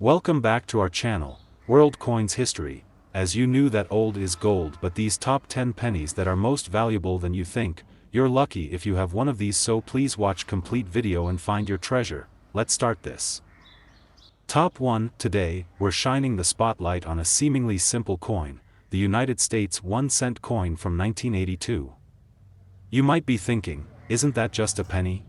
Welcome back to our channel, World Coins History. As you knew that old is gold, but these top 10 pennies that are most valuable than you think, you're lucky if you have one of these, so please watch complete video and find your treasure. Let's start this. Top 1. Today, we're shining the spotlight on a seemingly simple coin, the United States 1-cent coin from 1982. You might be thinking, isn't that just a penny?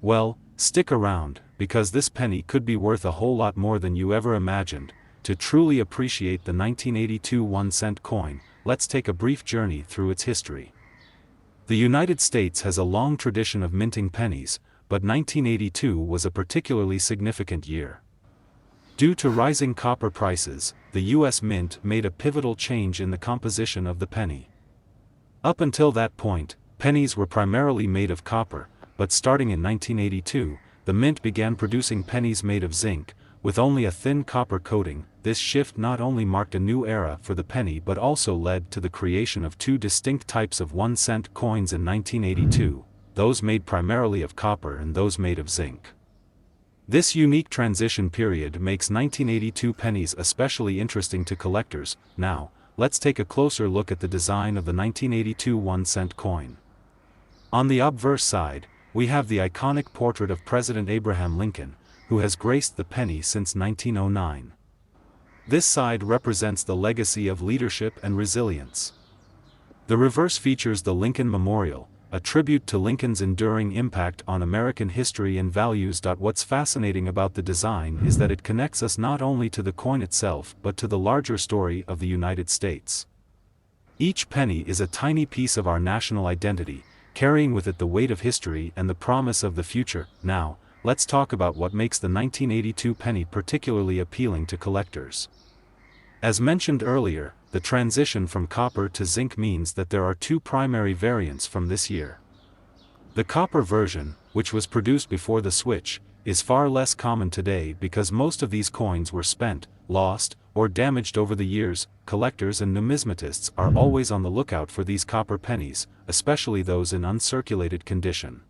Well, stick around, because this penny could be worth a whole lot more than you ever imagined. To truly appreciate the 1982 1-cent coin, let's take a brief journey through its history. The United States has a long tradition of minting pennies, but 1982 was a particularly significant year. Due to rising copper prices, the U.S. Mint made a pivotal change in the composition of the penny. Up until that point, pennies were primarily made of copper, but starting in 1982, the Mint began producing pennies made of zinc, with only a thin copper coating. This shift not only marked a new era for the penny but also led to the creation of two distinct types of 1-cent coins in 1982, those made primarily of copper and those made of zinc. This unique transition period makes 1982 pennies especially interesting to collectors. Now, let's take a closer look at the design of the 1982 1-cent coin. On the obverse side, we have the iconic portrait of President Abraham Lincoln, who has graced the penny since 1909. This side represents the legacy of leadership and resilience. The reverse features the Lincoln Memorial, a tribute to Lincoln's enduring impact on American history and values. What's fascinating about the design is that it connects us not only to the coin itself but to the larger story of the United States. Each penny is a tiny piece of our national identity, carrying with it the weight of history and the promise of the future. Now, let's talk about what makes the 1982 penny particularly appealing to collectors. As mentioned earlier, the transition from copper to zinc means that there are two primary variants from this year. The copper version, which was produced before the switch, is far less common today because most of these coins were spent, lost, or damaged over the years. Collectors and numismatists are always on the lookout for these copper pennies, especially those in uncirculated condition.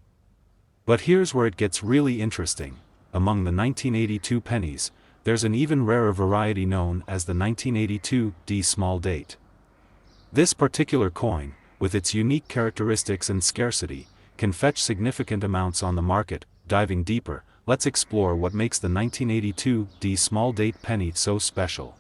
But here's where it gets really interesting. Among the 1982 pennies, there's an even rarer variety known as the 1982 D small date. This particular coin, with its unique characteristics and scarcity, can fetch significant amounts on the market. Diving deeper, let's explore what makes the 1982 D small date penny so special.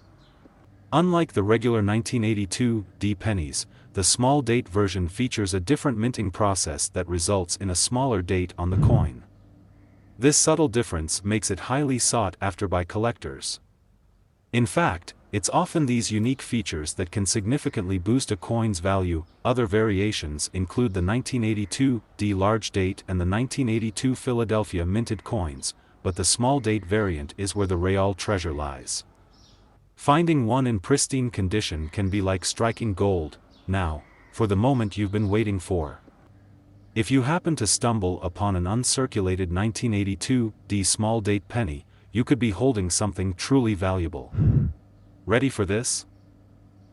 Unlike the regular 1982 D pennies, the small date version features a different minting process that results in a smaller date on the coin. This subtle difference makes it highly sought after by collectors. In fact, it's often these unique features that can significantly boost a coin's value. Other variations include the 1982 D large date and the 1982 Philadelphia minted coins, but the small date variant is where the real treasure lies. Finding one in pristine condition can be like striking gold. Now, for the moment you've been waiting for. If you happen to stumble upon an uncirculated 1982 D small date penny, you could be holding something truly valuable. Ready for this?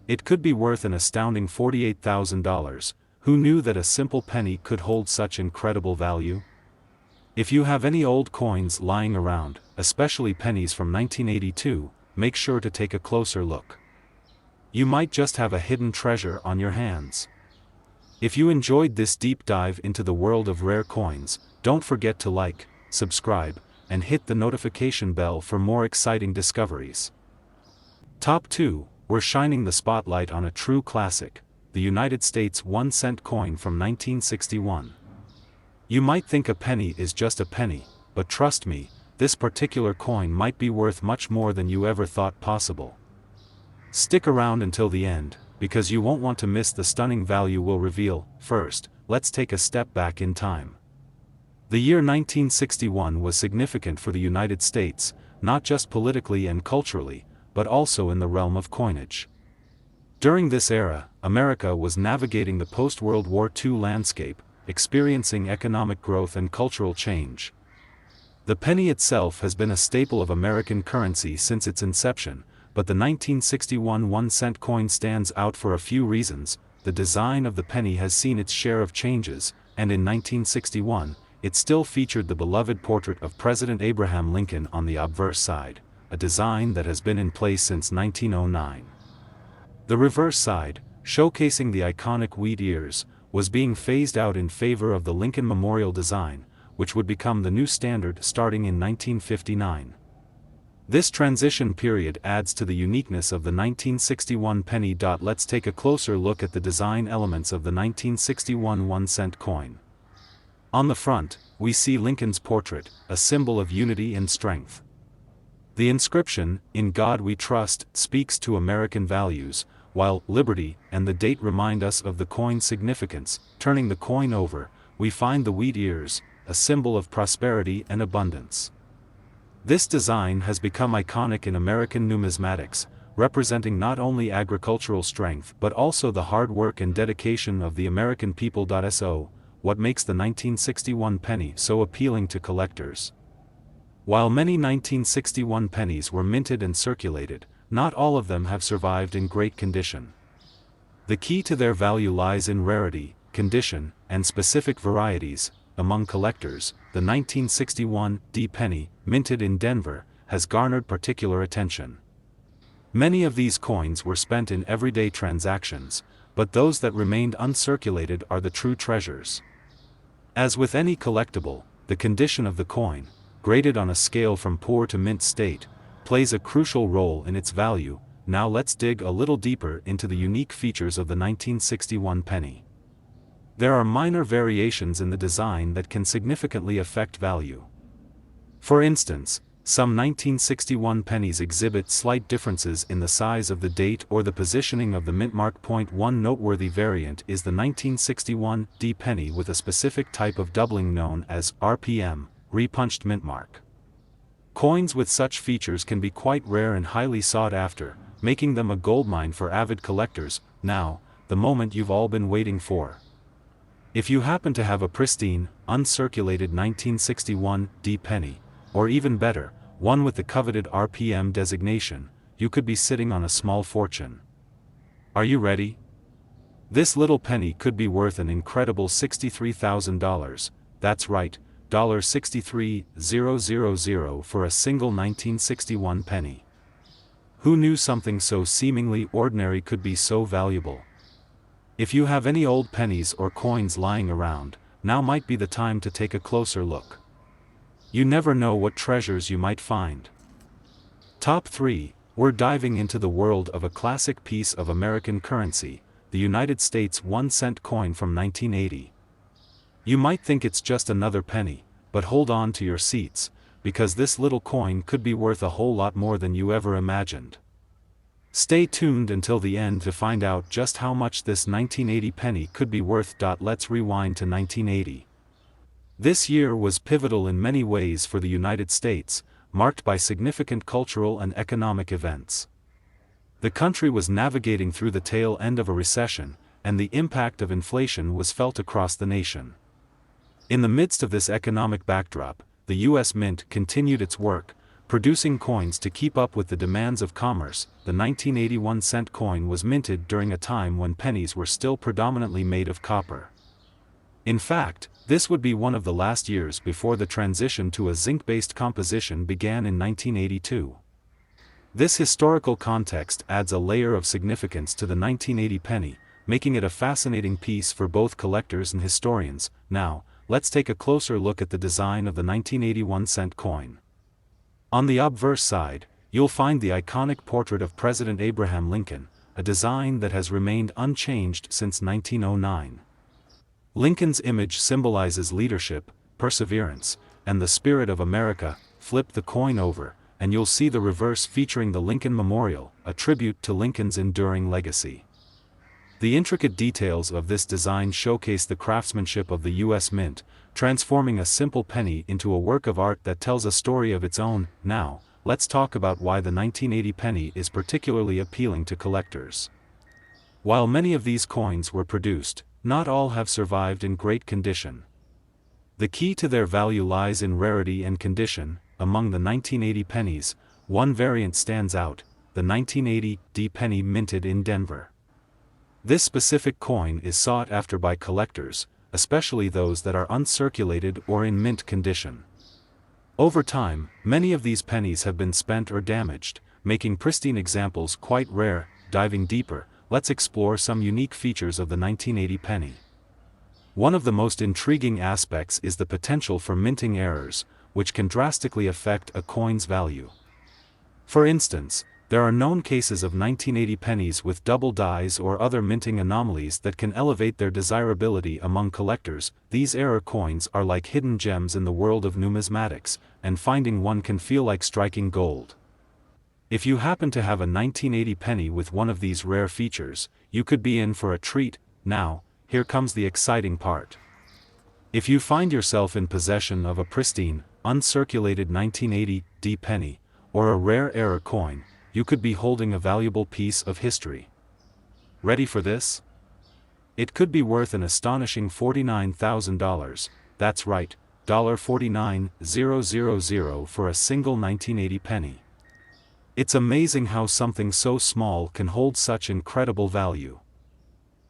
It could be worth an astounding $48,000. Who knew that a simple penny could hold such incredible value? If you have any old coins lying around, especially pennies from 1982, make sure to take a closer look. You might just have a hidden treasure on your hands. If you enjoyed this deep dive into the world of rare coins, don't forget to like, subscribe, and hit the notification bell for more exciting discoveries. Top 2, we're shining the spotlight on a true classic, the United States 1-cent coin from 1961. You might think a penny is just a penny, but trust me, this particular coin might be worth much more than you ever thought possible. Stick around until the end, because you won't want to miss the stunning value we'll reveal. First, let's take a step back in time. The year 1961 was significant for the United States, not just politically and culturally, but also in the realm of coinage. During this era, America was navigating the post-World War II landscape, experiencing economic growth and cultural change. The penny itself has been a staple of American currency since its inception, but the 1961 1-cent coin stands out for a few reasons. The design of the penny has seen its share of changes, and in 1961, it still featured the beloved portrait of President Abraham Lincoln on the obverse side. a design that has been in place since 1909. The reverse side, showcasing the iconic wheat ears, was being phased out in favor of the Lincoln Memorial design, which would become the new standard starting in 1959. This transition period adds to the uniqueness of the 1961 penny. Let's take a closer look at the design elements of the 1961 1-cent coin. On the front, we see Lincoln's portrait, a symbol of unity and strength. The inscription, "In God We Trust," speaks to American values, while "liberty" and the date remind us of the coin's significance. Turning the coin over, we find the wheat ears, a symbol of prosperity and abundance. This design has become iconic in American numismatics, representing not only agricultural strength but also the hard work and dedication of the American people. So, what makes the 1961 penny so appealing to collectors? While many 1961 pennies were minted and circulated, not all of them have survived in great condition. The key to their value lies in rarity, condition, and specific varieties. Among collectors, the 1961 D penny, minted in Denver, has garnered particular attention. Many of these coins were spent in everyday transactions, but those that remained uncirculated are the true treasures. As with any collectible, the condition of the coin, graded on a scale from poor to mint state, plays a crucial role in its value. Now let's dig a little deeper into the unique features of the 1961 penny. There are minor variations in the design that can significantly affect value. For instance, some 1961 pennies exhibit slight differences in the size of the date or the positioning of the mint mark. One noteworthy variant is the 1961 D penny with a specific type of doubling known as RPM, repunched mint mark. Coins with such features can be quite rare and highly sought after, making them a goldmine for avid collectors. Now, the moment you've all been waiting for. If you happen to have a pristine, uncirculated 1961 D penny, or even better, one with the coveted RPM designation, you could be sitting on a small fortune. Are you ready? This little penny could be worth an incredible $63,000, that's right, $63,000 for a single 1961 penny. Who knew something so seemingly ordinary could be so valuable? If you have any old pennies or coins lying around, now might be the time to take a closer look. You never know what treasures you might find. Top 3, we're diving into the world of a classic piece of American currency, the United States 1-cent coin from 1980. You might think it's just another penny, but hold on to your seats, because this little coin could be worth a whole lot more than you ever imagined. Stay tuned until the end to find out just how much this 1980 penny could be worth. Let's rewind to 1980. This year was pivotal in many ways for the United States, marked by significant cultural and economic events. The country was navigating through the tail end of a recession, and the impact of inflation was felt across the nation. In the midst of this economic backdrop, the U.S. Mint continued its work, producing coins to keep up with the demands of commerce. The 1981 cent coin was minted during a time when pennies were still predominantly made of copper. In fact, this would be one of the last years before the transition to a zinc-based composition began in 1982. This historical context adds a layer of significance to the 1980 penny, making it a fascinating piece for both collectors and historians. Now, let's take a closer look at the design of the 1981 cent coin. On the obverse side, you'll find the iconic portrait of President Abraham Lincoln, a design that has remained unchanged since 1909. Lincoln's image symbolizes leadership, perseverance, and the spirit of America. Flip the coin over, and you'll see the reverse featuring the Lincoln Memorial, a tribute to Lincoln's enduring legacy. The intricate details of this design showcase the craftsmanship of the U.S. Mint, transforming a simple penny into a work of art that tells a story of its own. Now, let's talk about why the 1980 penny is particularly appealing to collectors. While many of these coins were produced, not all have survived in great condition. The key to their value lies in rarity and condition. Among the 1980 pennies, one variant stands out, the 1980 D penny minted in Denver. This specific coin is sought after by collectors, especially those that are uncirculated or in mint condition. Over time, many of these pennies have been spent or damaged, making pristine examples quite rare. Diving deeper, let's explore some unique features of the 1980 penny. One of the most intriguing aspects is the potential for minting errors, which can drastically affect a coin's value. For instance, there are known cases of 1980 pennies with double dies or other minting anomalies that can elevate their desirability among collectors. These error coins are like hidden gems in the world of numismatics, and finding one can feel like striking gold. If you happen to have a 1980 penny with one of these rare features, you could be in for a treat. Now, here comes the exciting part. If you find yourself in possession of a pristine, uncirculated 1980 D penny, or a rare error coin, you could be holding a valuable piece of history. Ready for this? It could be worth an astonishing $49,000, that's right, $49,000 for a single 1980 penny. It's amazing how something so small can hold such incredible value.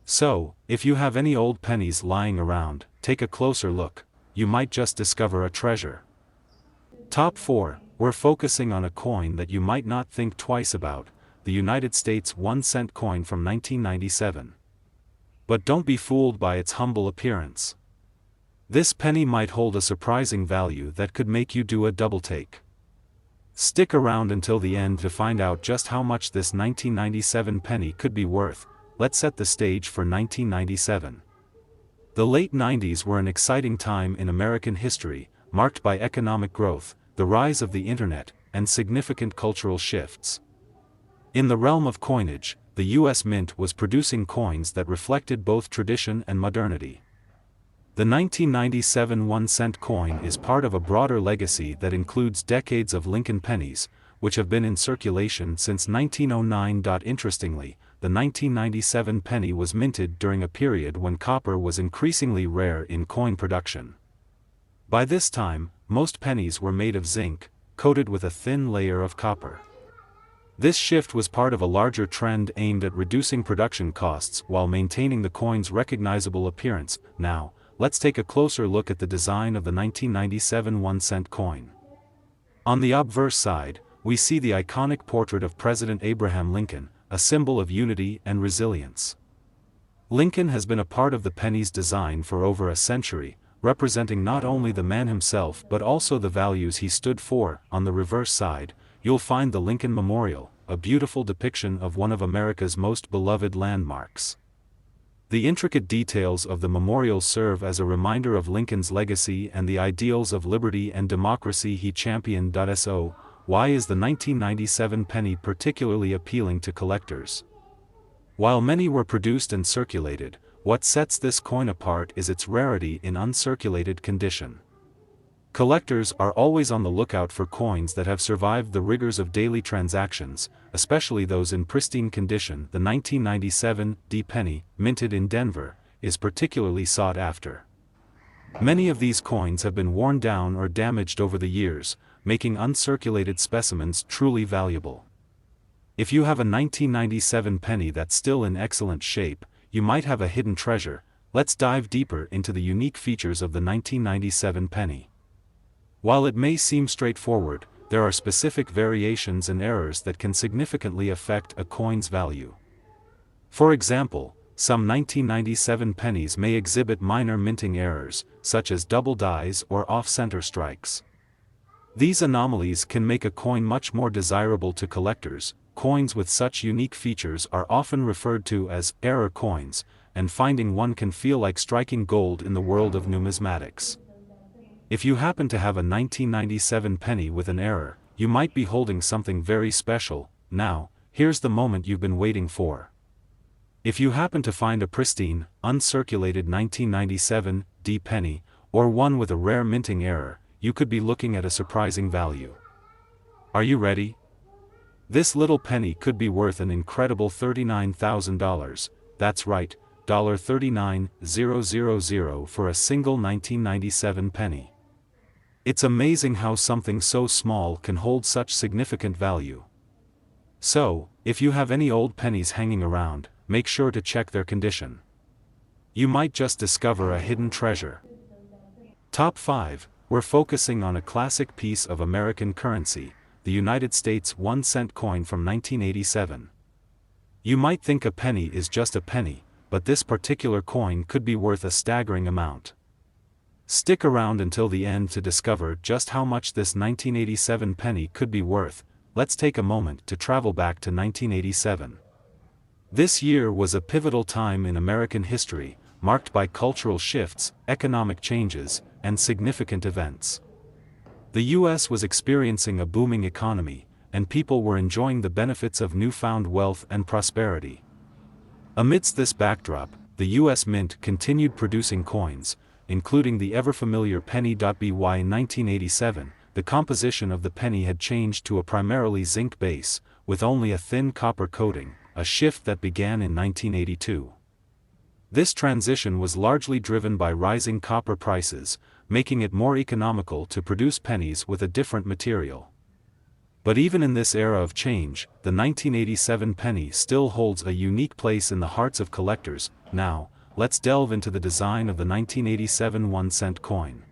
So, if you have any old pennies lying around, take a closer look. You might just discover a treasure. Top 4. We're focusing on a coin that you might not think twice about, the United States 1-cent coin from 1997. But don't be fooled by its humble appearance. This penny might hold a surprising value that could make you do a double take. Stick around until the end to find out just how much this 1997 penny could be worth. Let's set the stage for 1997. The late 90s were an exciting time in American history, marked by economic growth, the rise of the internet, and significant cultural shifts. In the realm of coinage, the U.S. Mint was producing coins that reflected both tradition and modernity. The 1997 1-cent coin is part of a broader legacy that includes decades of Lincoln pennies, which have been in circulation since 1909. Interestingly, the 1997 penny was minted during a period when copper was increasingly rare in coin production. By this time, most pennies were made of zinc, coated with a thin layer of copper. This shift was part of a larger trend aimed at reducing production costs while maintaining the coin's recognizable appearance. Now, let's take a closer look at the design of the 1997 1-cent coin. On the obverse side, we see the iconic portrait of President Abraham Lincoln, a symbol of unity and resilience. Lincoln has been a part of the penny's design for over a century, representing not only the man himself but also the values he stood for. On the reverse side, you'll find the Lincoln Memorial, a beautiful depiction of one of America's most beloved landmarks. The intricate details of the memorial serve as a reminder of Lincoln's legacy and the ideals of liberty and democracy he championed. So, why is the 1997 penny particularly appealing to collectors? While many were produced and circulated, what sets this coin apart is its rarity in uncirculated condition. Collectors are always on the lookout for coins that have survived the rigors of daily transactions, especially those in pristine condition. The 1997 D penny, minted in Denver, is particularly sought after. Many of these coins have been worn down or damaged over the years, making uncirculated specimens truly valuable. If you have a 1997 penny that's still in excellent shape, you might have a hidden treasure. Let's dive deeper into the unique features of the 1997 penny. While it may seem straightforward, there are specific variations and errors that can significantly affect a coin's value. For example, some 1997 pennies may exhibit minor minting errors, such as double dies or off-center strikes. These anomalies can make a coin much more desirable to collectors. Coins with such unique features are often referred to as error coins, and finding one can feel like striking gold in the world of numismatics. If you happen to have a 1997 penny with an error, you might be holding something very special. Now, here's the moment you've been waiting for. If you happen to find a pristine, uncirculated 1997 D penny, or one with a rare minting error, you could be looking at a surprising value. Are you ready? This little penny could be worth an incredible $39,000, that's right, $39,000 for a single 1997 penny. It's amazing how something so small can hold such significant value. So, if you have any old pennies hanging around, make sure to check their condition. You might just discover a hidden treasure. Top 5. we're focusing on a classic piece of American currency, the United States 1-cent coin from 1987. You might think a penny is just a penny, but this particular coin could be worth a staggering amount. Stick around until the end to discover just how much this 1987 penny could be worth. Let's take a moment to travel back to 1987. This year was a pivotal time in American history, marked by cultural shifts, economic changes, and significant events. The U.S. was experiencing a booming economy, and people were enjoying the benefits of newfound wealth and prosperity. Amidst this backdrop, the U.S. Mint continued producing coins, including the ever-familiar penny. By 1987, the composition of the penny had changed to a primarily zinc base, with only a thin copper coating, a shift that began in 1982. This transition was largely driven by rising copper prices, making it more economical to produce pennies with a different material. But even in this era of change, the 1987 penny still holds a unique place in the hearts of collectors. Now, let's delve into the design of the 1987 1-cent coin.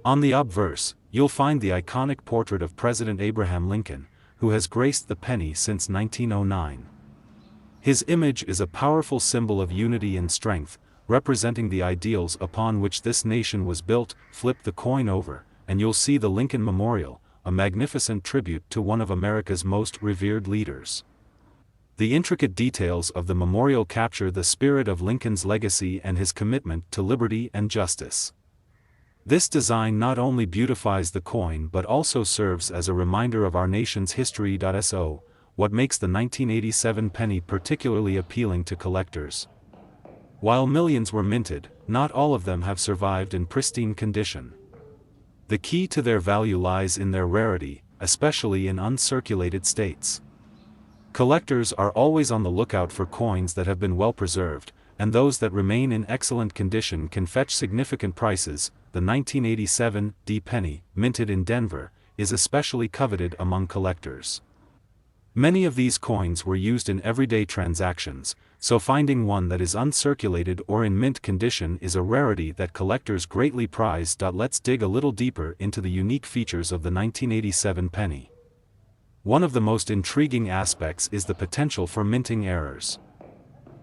On the obverse, you'll find the iconic portrait of President Abraham Lincoln, who has graced the penny since 1909. His image is a powerful symbol of unity and strength, representing the ideals upon which this nation was built. Flip the coin over, and you'll see the Lincoln Memorial, a magnificent tribute to one of America's most revered leaders. The intricate details of the memorial capture the spirit of Lincoln's legacy and his commitment to liberty and justice. This design not only beautifies the coin but also serves as a reminder of our nation's history. So, what makes the 1987 penny particularly appealing to collectors? While millions were minted, not all of them have survived in pristine condition. The key to their value lies in their rarity, especially in uncirculated states. Collectors are always on the lookout for coins that have been well preserved, and those that remain in excellent condition can fetch significant prices. The 1987 D penny, minted in Denver, is especially coveted among collectors. Many of these coins were used in everyday transactions, so finding one that is uncirculated or in mint condition is a rarity that collectors greatly prize. Let's dig a little deeper into the unique features of the 1987 penny. One of the most intriguing aspects is the potential for minting errors.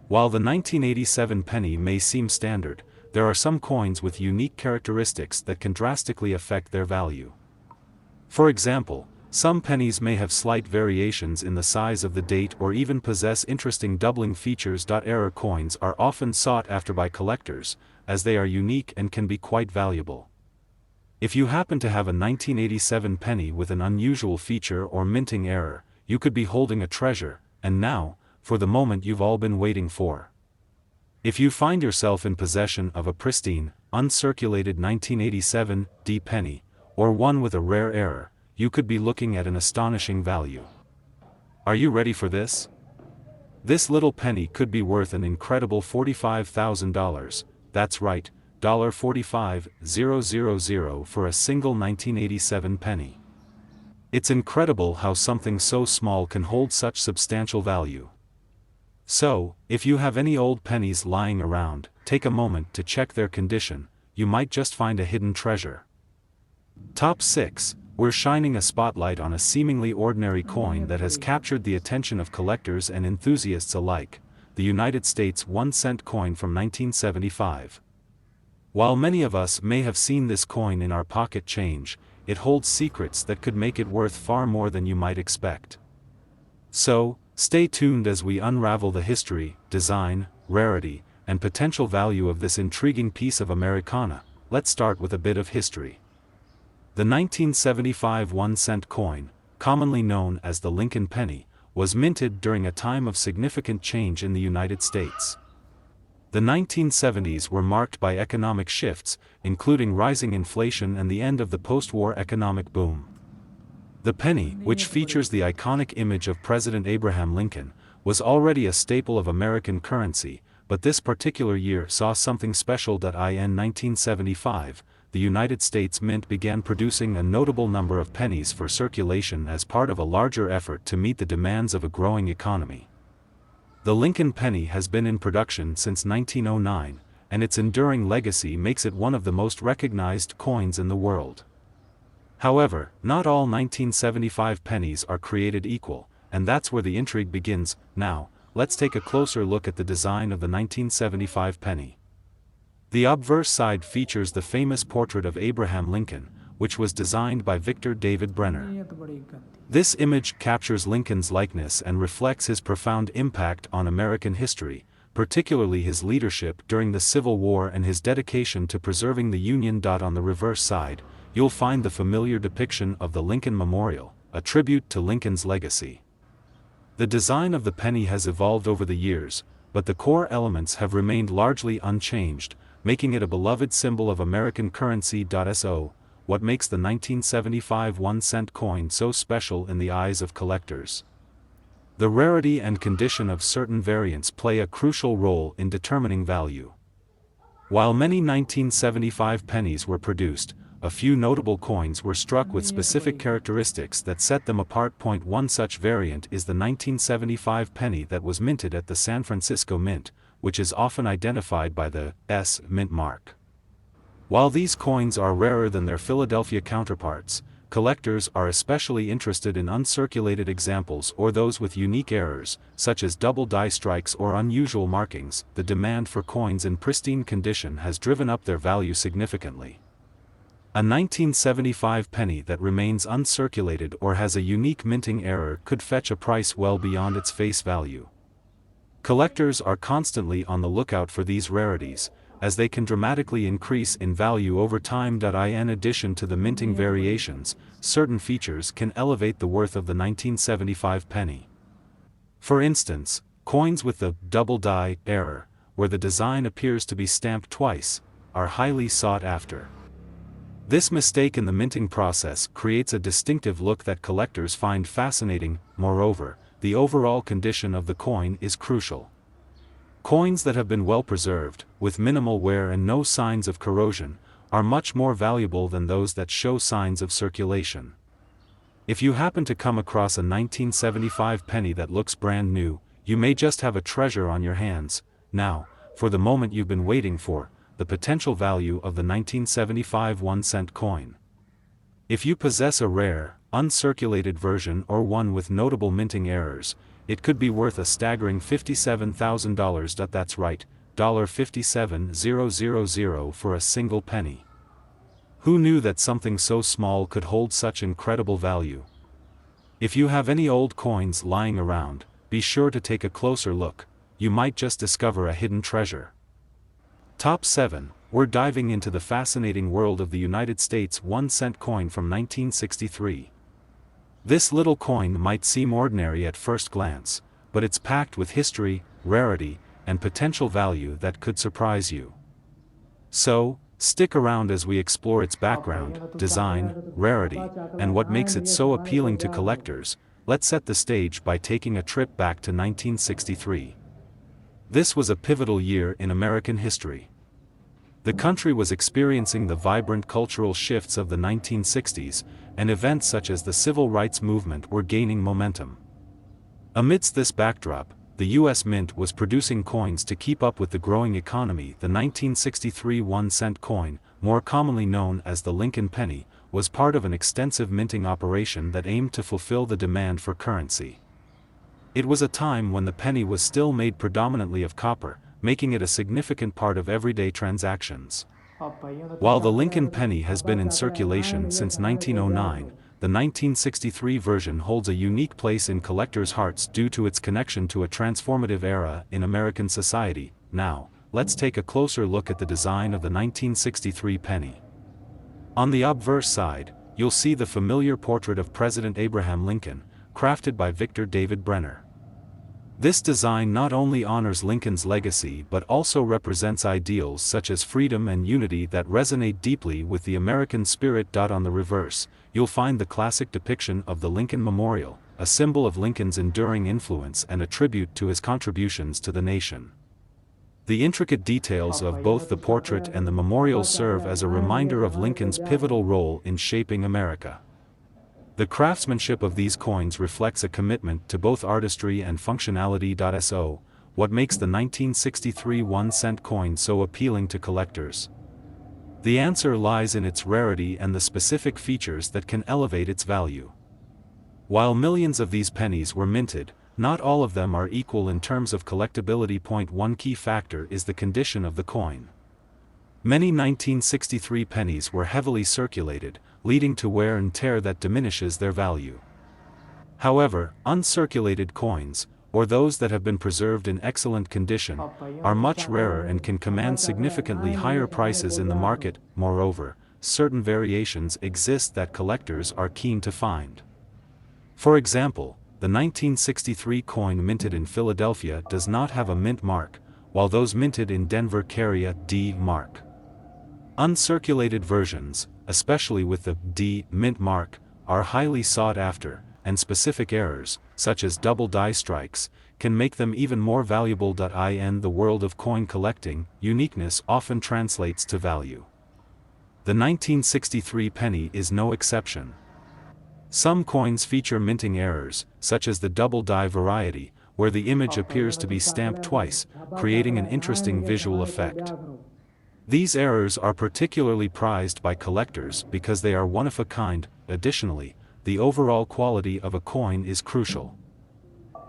While the 1987 penny may seem standard, there are some coins with unique characteristics that can drastically affect their value. For example, some pennies may have slight variations in the size of the date or even possess interesting doubling features. Error coins are often sought after by collectors, as they are unique and can be quite valuable. If you happen to have a 1987 penny with an unusual feature or minting error, you could be holding a treasure. And now, for the moment you've all been waiting for. If you find yourself in possession of a pristine, uncirculated 1987 D penny, or one with a rare error, you could be looking at an astonishing value. Are you ready for this? This little penny could be worth an incredible $45,000, that's right, $45,000 for a single 1987 penny. It's incredible how something so small can hold such substantial value. So, if you have any old pennies lying around, take a moment to check their condition. You might just find a hidden treasure. Top 6. We're shining a spotlight on a seemingly ordinary coin that has captured the attention of collectors and enthusiasts alike, the United States 1-cent coin from 1975. While many of us may have seen this coin in our pocket change, it holds secrets that could make it worth far more than you might expect. So, stay tuned as we unravel the history, design, rarity, and potential value of this intriguing piece of Americana. Let's start with a bit of history. The 1975 1-cent coin, commonly known as the Lincoln penny, was minted during a time of significant change in the United States. The 1970s were marked by economic shifts, including rising inflation and the end of the post-war economic boom. The penny, which features the iconic image of President Abraham Lincoln, was already a staple of American currency, but this particular year saw something special. In 1975, the United States Mint began producing a notable number of pennies for circulation as part of a larger effort to meet the demands of a growing economy. The Lincoln penny has been in production since 1909, and its enduring legacy makes it one of the most recognized coins in the world. However, not all 1975 pennies are created equal, and that's where the intrigue begins. Now, let's take a closer look at the design of the 1975 penny. The obverse side features the famous portrait of Abraham Lincoln, which was designed by Victor David Brenner. This image captures Lincoln's likeness and reflects his profound impact on American history, particularly his leadership during the Civil War and his dedication to preserving the Union. On the reverse side, you'll find the familiar depiction of the Lincoln Memorial, a tribute to Lincoln's legacy. The design of the penny has evolved over the years, but the core elements have remained largely unchanged, making it a beloved symbol of American currency. So, what makes the 1975 1-cent coin so special in the eyes of collectors? The rarity and condition of certain variants play a crucial role in determining value. While many 1975 pennies were produced, a few notable coins were struck with specific characteristics that set them apart. One such variant is the 1975 penny that was minted at the San Francisco Mint, which is often identified by the S Mint mark. While these coins are rarer than their Philadelphia counterparts, collectors are especially interested in uncirculated examples or those with unique errors, such as double die strikes or unusual markings. The demand for coins in pristine condition has driven up their value significantly. A 1975 penny that remains uncirculated or has a unique minting error could fetch a price well beyond its face value. Collectors are constantly on the lookout for these rarities, as they can dramatically increase in value over time. In addition to the minting variations, certain features can elevate the worth of the 1975 penny. For instance, coins with the double die error, where the design appears to be stamped twice, are highly sought after. This mistake in the minting process creates a distinctive look that collectors find fascinating. Moreover, the overall condition of the coin is crucial. Coins that have been well preserved, with minimal wear and no signs of corrosion, are much more valuable than those that show signs of circulation. If you happen to come across a 1975 penny that looks brand new, you may just have a treasure on your hands. Now, for the moment you've been waiting for, the potential value of the 1975 1-cent coin. If you possess a rare, uncirculated version or one with notable minting errors, it could be worth a staggering $57,000. That's right, $57,000 for a single penny. Who knew that something so small could hold such incredible value? If you have any old coins lying around, be sure to take a closer look. You might just discover a hidden treasure. Top 7. We're diving into the fascinating world of the United States 1-cent coin from 1963. This little coin might seem ordinary at first glance, but it's packed with history, rarity, and potential value that could surprise you. So, stick around as we explore its background, design, rarity, and what makes it so appealing to collectors. Let's set the stage by taking a trip back to 1963. This was a pivotal year in American history. The country was experiencing the vibrant cultural shifts of the 1960s, and events such as the Civil Rights Movement were gaining momentum. Amidst this backdrop, the U.S. Mint was producing coins to keep up with the growing economy. The 1963 1-cent coin, more commonly known as the Lincoln penny, was part of an extensive minting operation that aimed to fulfill the demand for currency. It was a time when the penny was still made predominantly of copper, making it a significant part of everyday transactions. While the Lincoln penny has been in circulation since 1909, the 1963 version holds a unique place in collectors' hearts due to its connection to a transformative era in American society. Now, let's take a closer look at the design of the 1963 penny. On the obverse side, you'll see the familiar portrait of President Abraham Lincoln, crafted by Victor David Brenner. This design not only honors Lincoln's legacy but also represents ideals such as freedom and unity that resonate deeply with the American spirit. On the reverse, you'll find the classic depiction of the Lincoln Memorial, a symbol of Lincoln's enduring influence and a tribute to his contributions to the nation. The intricate details of both the portrait and the memorial serve as a reminder of Lincoln's pivotal role in shaping America. The craftsmanship of these coins reflects a commitment to both artistry and functionality. So, what makes the 1963 1-cent coin so appealing to collectors? The answer lies in its rarity and the specific features that can elevate its value. While millions of these pennies were minted, not all of them are equal in terms of collectability. One key factor is the condition of the coin. Many 1963 pennies were heavily circulated, leading to wear and tear that diminishes their value. However, uncirculated coins, or those that have been preserved in excellent condition, are much rarer and can command significantly higher prices in the market. Moreover, certain variations exist that collectors are keen to find. For example, the 1963 coin minted in Philadelphia does not have a mint mark, while those minted in Denver carry a D mark. Uncirculated versions, especially with the D mint mark, are highly sought after, and specific errors, such as double die strikes, can make them even more valuable. In the world of coin collecting, uniqueness often translates to value. The 1963 penny is no exception. Some coins feature minting errors, such as the double die variety, where the image appears to be stamped twice, creating an interesting visual effect. These errors are particularly prized by collectors because they are one of a kind. Additionally, the overall quality of a coin is crucial.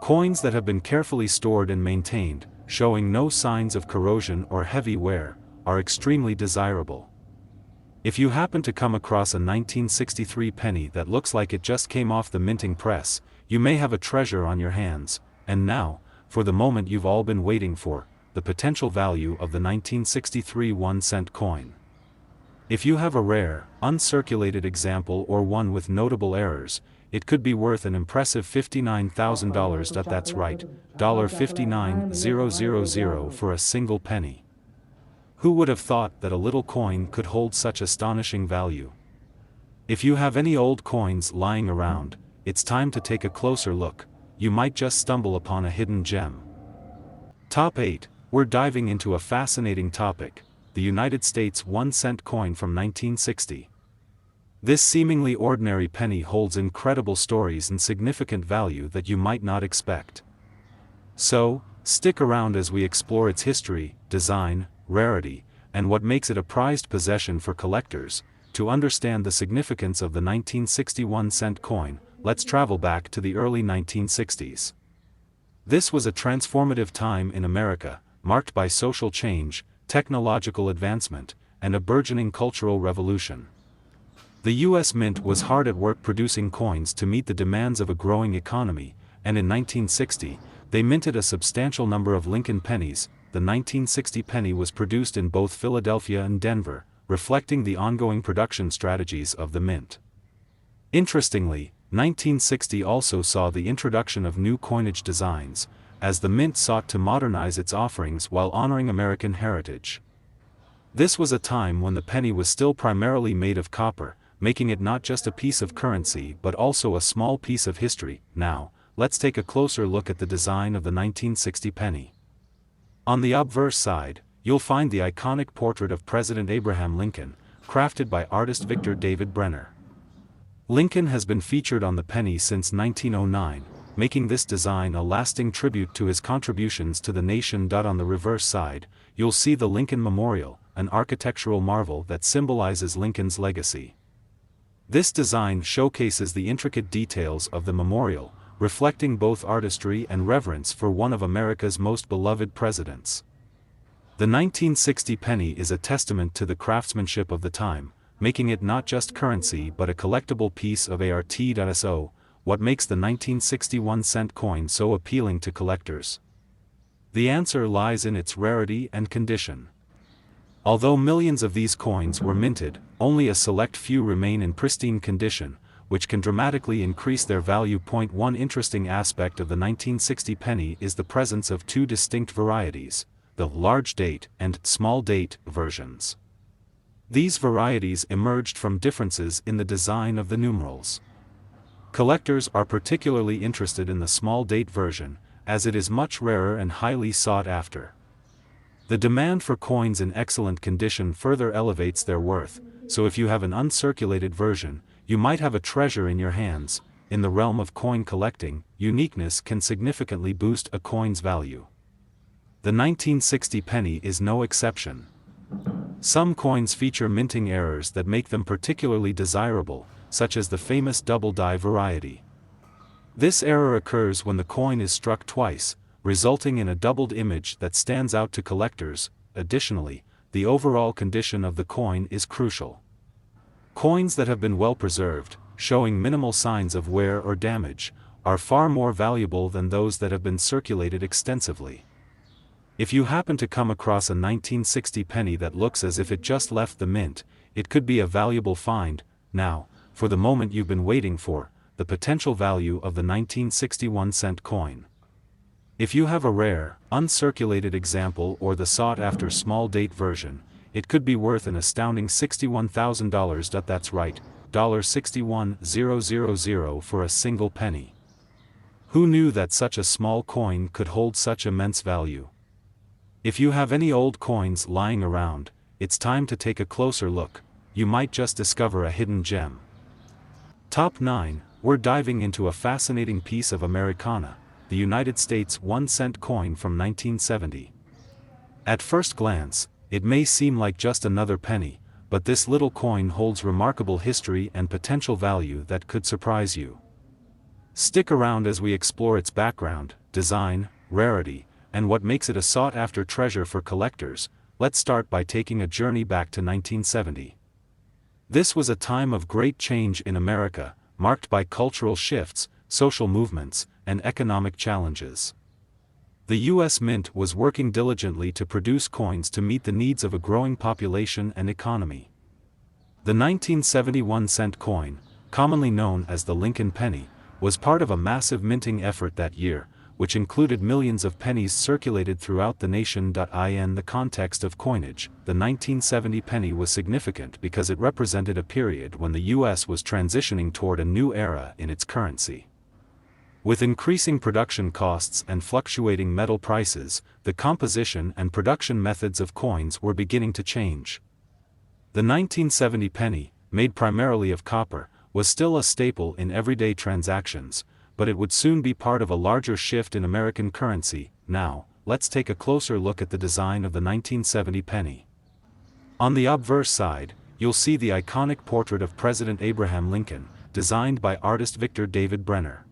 Coins that have been carefully stored and maintained, showing no signs of corrosion or heavy wear, are extremely desirable. If you happen to come across a 1963 penny that looks like it just came off the minting press, you may have a treasure on your hands. And now, for the moment you've all been waiting for, the potential value of the 1963 1-cent coin. If you have a rare, uncirculated example or one with notable errors, it could be worth an impressive $59,000. That's right, $59,000 for a single penny. Who would have thought that a little coin could hold such astonishing value? If you have any old coins lying around, it's time to take a closer look. You might just stumble upon a hidden gem. Top 8. We're diving into a fascinating topic, the United States 1-cent coin from 1960. This seemingly ordinary penny holds incredible stories and significant value that you might not expect. So, stick around as we explore its history, design, rarity, and what makes it a prized possession for collectors. To understand the significance of the 1961 cent coin, let's travel back to the early 1960s. This was a transformative time in America, marked by social change, technological advancement, and a burgeoning cultural revolution. The U.S. Mint was hard at work producing coins to meet the demands of a growing economy, and in 1960, they minted a substantial number of Lincoln pennies. The 1960 penny was produced in both Philadelphia and Denver, reflecting the ongoing production strategies of the mint. Interestingly, 1960 also saw the introduction of new coinage designs, as the mint sought to modernize its offerings while honoring American heritage. This was a time when the penny was still primarily made of copper, making it not just a piece of currency but also a small piece of history. Now, let's take a closer look at the design of the 1960 penny. On the obverse side, you'll find the iconic portrait of President Abraham Lincoln, crafted by artist Victor David Brenner. Lincoln has been featured on the penny since 1909, making this design a lasting tribute to his contributions to the nation. On the reverse side, you'll see the Lincoln Memorial, an architectural marvel that symbolizes Lincoln's legacy. This design showcases the intricate details of the memorial, reflecting both artistry and reverence for one of America's most beloved presidents. The 1960 penny is a testament to the craftsmanship of the time, making it not just currency but a collectible piece of art. So, what makes the 1961 cent coin so appealing to collectors? The answer lies in its rarity and condition. Although millions of these coins were minted, only a select few remain in pristine condition, which can dramatically increase their value. One interesting aspect of the 1960 penny is the presence of two distinct varieties, the large date and small date versions. These varieties emerged from differences in the design of the numerals. Collectors are particularly interested in the small date version, as it is much rarer and highly sought after. The demand for coins in excellent condition further elevates their worth, so if you have an uncirculated version, you might have a treasure in your hands. In the realm of coin collecting, uniqueness can significantly boost a coin's value. The 1960 penny is no exception. Some coins feature minting errors that make them particularly desirable, such as the famous double die variety. This error occurs when the coin is struck twice, resulting in a doubled image that stands out to collectors. Additionally, the overall condition of the coin is crucial. Coins that have been well preserved, showing minimal signs of wear or damage, are far more valuable than those that have been circulated extensively. If you happen to come across a 1960 penny that looks as if it just left the mint, it could be a valuable find. Now, for the moment you've been waiting for, the potential value of the 1961-cent coin. If you have a rare, uncirculated example or the sought-after small-date version, it could be worth an astounding $61,000. That's right, $61,000 for a single penny. Who knew that such a small coin could hold such immense value? If you have any old coins lying around, it's time to take a closer look. You might just discover a hidden gem. Top 9, we're diving into a fascinating piece of Americana, the United States 1-cent coin from 1970. At first glance, it may seem like just another penny, but this little coin holds remarkable history and potential value that could surprise you. Stick around as we explore its background, design, rarity, and what makes it a sought-after treasure for collectors. Let's start by taking a journey back to 1970. This was a time of great change in America, marked by cultural shifts, social movements, and economic challenges. The U.S. Mint was working diligently to produce coins to meet the needs of a growing population and economy. The 1971-cent coin, commonly known as the Lincoln penny, was part of a massive minting effort that year, which included millions of pennies circulated throughout the nation. In the context of coinage, the 1970 penny was significant because it represented a period when the U.S. was transitioning toward a new era in its currency. With increasing production costs and fluctuating metal prices, the composition and production methods of coins were beginning to change. The 1970 penny, made primarily of copper, was still a staple in everyday transactions, but it would soon be part of a larger shift in American currency. Now, let's take a closer look at the design of the 1970 penny. On the obverse side, you'll see the iconic portrait of President Abraham Lincoln, designed by artist Victor David Brenner.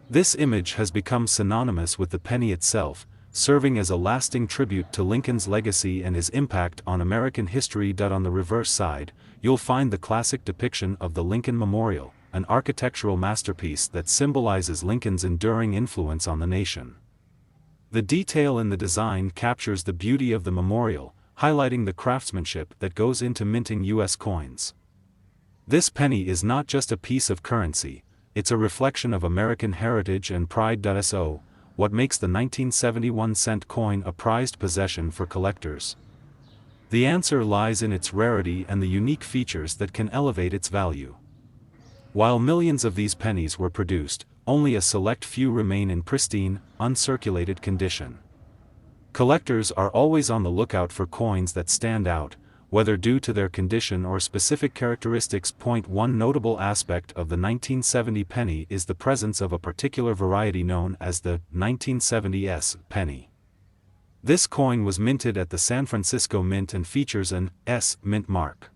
This image has become synonymous with the penny itself, serving as a lasting tribute to Lincoln's legacy and his impact on American history. On the reverse side, you'll find the classic depiction of the Lincoln Memorial, an architectural masterpiece that symbolizes Lincoln's enduring influence on the nation. The detail in the design captures the beauty of the memorial, highlighting the craftsmanship that goes into minting U.S. coins. This penny is not just a piece of currency, it's a reflection of American heritage and pride. So, what makes the 1971-cent coin a prized possession for collectors? The answer lies in its rarity and the unique features that can elevate its value. While millions of these pennies were produced, only a select few remain in pristine, uncirculated condition. Collectors are always on the lookout for coins that stand out, whether due to their condition or specific characteristics. One notable aspect of the 1970 penny is the presence of a particular variety known as the 1970s penny. This coin was minted at the San Francisco Mint and features an S mint mark.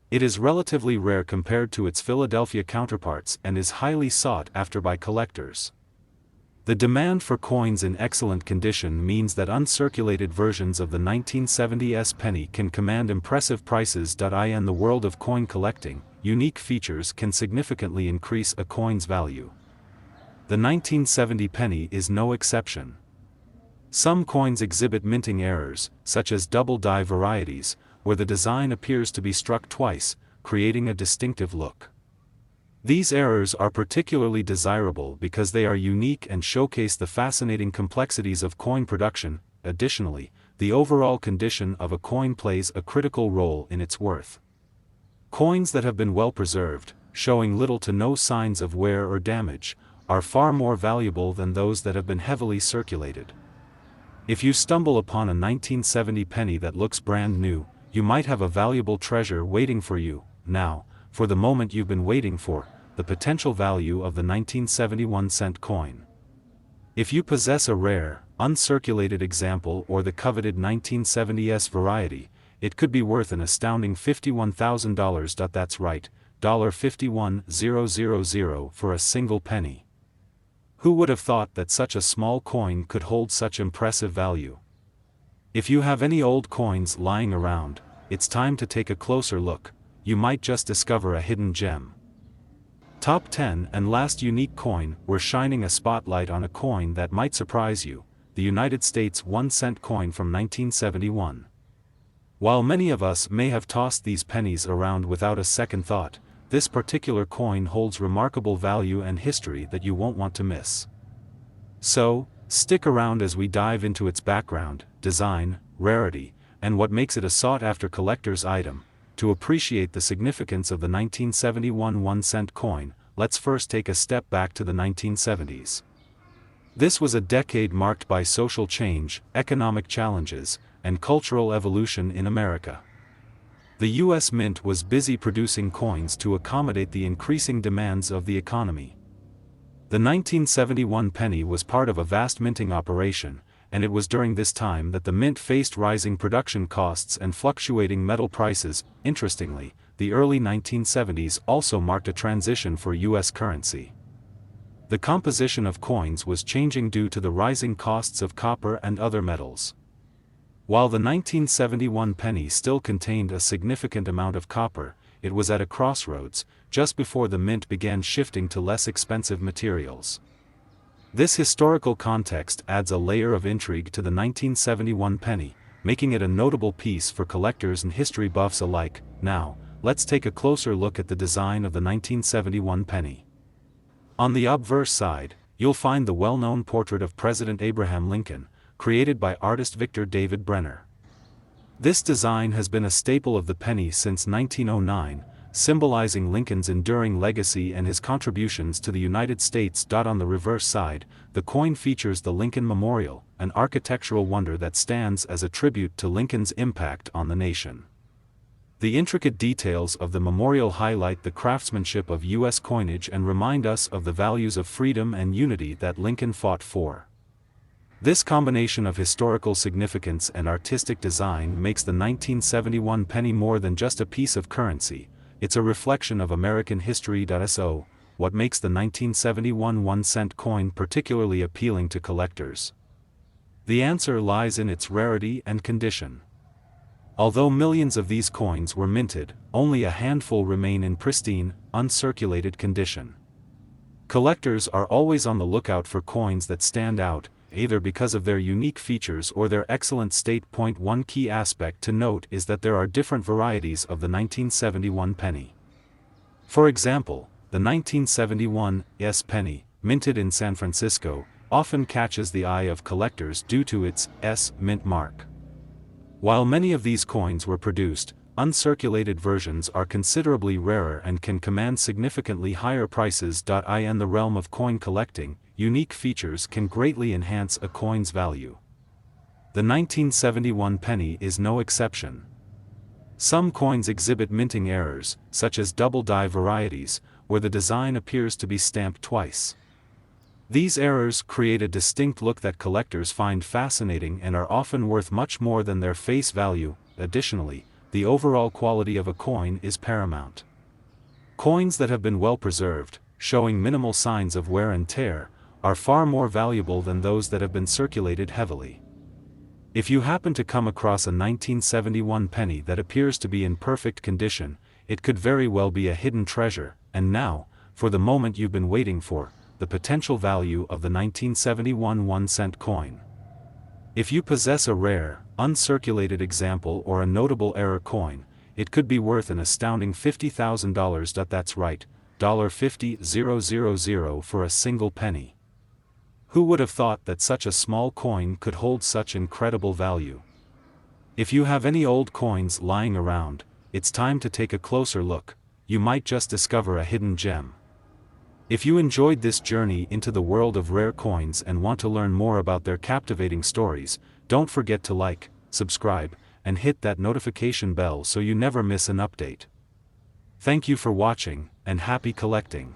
It is relatively rare compared to its Philadelphia counterparts and is highly sought after by collectors. The demand for coins in excellent condition means that uncirculated versions of the 1970s penny can command impressive prices. In the world of coin collecting, unique features can significantly increase a coin's value. The 1970 penny is no exception. Some coins exhibit minting errors, such as double die varieties, where the design appears to be struck twice, creating a distinctive look. These errors are particularly desirable because they are unique and showcase the fascinating complexities of coin production. Additionally, the overall condition of a coin plays a critical role in its worth. Coins that have been well preserved, showing little to no signs of wear or damage, are far more valuable than those that have been heavily circulated. If you stumble upon a 1970 penny that looks brand new, you might have a valuable treasure waiting for you. Now, for the moment you've been waiting for, the potential value of the 1971-cent coin. If you possess a rare, uncirculated example or the coveted 1970s variety, it could be worth an astounding $51,000. That's right, $51,000 for a single penny. Who would have thought that such a small coin could hold such impressive value? If you have any old coins lying around, it's time to take a closer look. You might just discover a hidden gem. Top 10 and last unique coin. We're shining a spotlight on a coin that might surprise you, the United States 1-cent coin from 1971. While many of us may have tossed these pennies around without a second thought, this particular coin holds remarkable value and history that you won't want to miss. So, stick around as we dive into its background, design, rarity, and what makes it a sought-after collector's item. To appreciate the significance of the 1971 1-cent coin, let's first take a step back to the 1970s. This was a decade marked by social change, economic challenges, and cultural evolution in America. The U.S. Mint was busy producing coins to accommodate the increasing demands of the economy. The 1971 penny was part of a vast minting operation, and it was during this time that the mint faced rising production costs and fluctuating metal prices. Interestingly, the early 1970s also marked a transition for U.S. currency. The composition of coins was changing due to the rising costs of copper and other metals. While the 1971 penny still contained a significant amount of copper, it was at a crossroads, just before the mint began shifting to less expensive materials. This historical context adds a layer of intrigue to the 1971 penny, making it a notable piece for collectors and history buffs alike. Now, let's take a closer look at the design of the 1971 penny. On the obverse side, you'll find the well-known portrait of President Abraham Lincoln, created by artist Victor David Brenner. This design has been a staple of the penny since 1909, symbolizing Lincoln's enduring legacy and his contributions to the United States. On the reverse side, the coin features the Lincoln Memorial, an architectural wonder that stands as a tribute to Lincoln's impact on the nation. The intricate details of the memorial highlight the craftsmanship of U.S. coinage and remind us of the values of freedom and unity that Lincoln fought for. This combination of historical significance and artistic design makes the 1971 penny more than just a piece of currency. It's a reflection of American history. So, what makes the 1971 1-cent coin particularly appealing to collectors? The answer lies in its rarity and condition. Although millions of these coins were minted, only a handful remain in pristine, uncirculated condition. Collectors are always on the lookout for coins that stand out, either because of their unique features or their excellent state. One key aspect to note is that there are different varieties of the 1971 penny. For example, the 1971 S penny, minted in San Francisco, often catches the eye of collectors due to its S mint mark. While many of these coins were produced, uncirculated versions are considerably rarer and can command significantly higher prices. In the realm of coin collecting, unique features can greatly enhance a coin's value. The 1971 penny is no exception. Some coins exhibit minting errors, such as double die varieties, where the design appears to be stamped twice. These errors create a distinct look that collectors find fascinating and are often worth much more than their face value. Additionally, the overall quality of a coin is paramount. Coins that have been well preserved, showing minimal signs of wear and tear, are far more valuable than those that have been circulated heavily. If you happen to come across a 1971 penny that appears to be in perfect condition, it could very well be a hidden treasure. And now, for the moment you've been waiting for, the potential value of the 1971 1-cent coin. If you possess a rare, uncirculated example or a notable error coin, it could be worth an astounding $50,000. That's right, $50,000 for a single penny. Who would have thought that such a small coin could hold such incredible value? If you have any old coins lying around, it's time to take a closer look. You might just discover a hidden gem. If you enjoyed this journey into the world of rare coins and want to learn more about their captivating stories, don't forget to like, subscribe, and hit that notification bell so you never miss an update. Thank you for watching, and happy collecting.